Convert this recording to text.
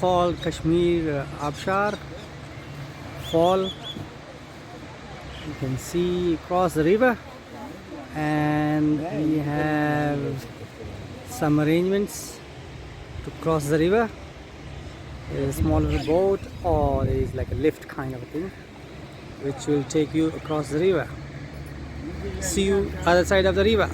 Waterfall, Kashmir, Abshar fall. You can see across the river, and we have some arrangements to cross the river. There's a small little boat, or there is like a lift kind of a thing which will take you across the river. See you other side of the river.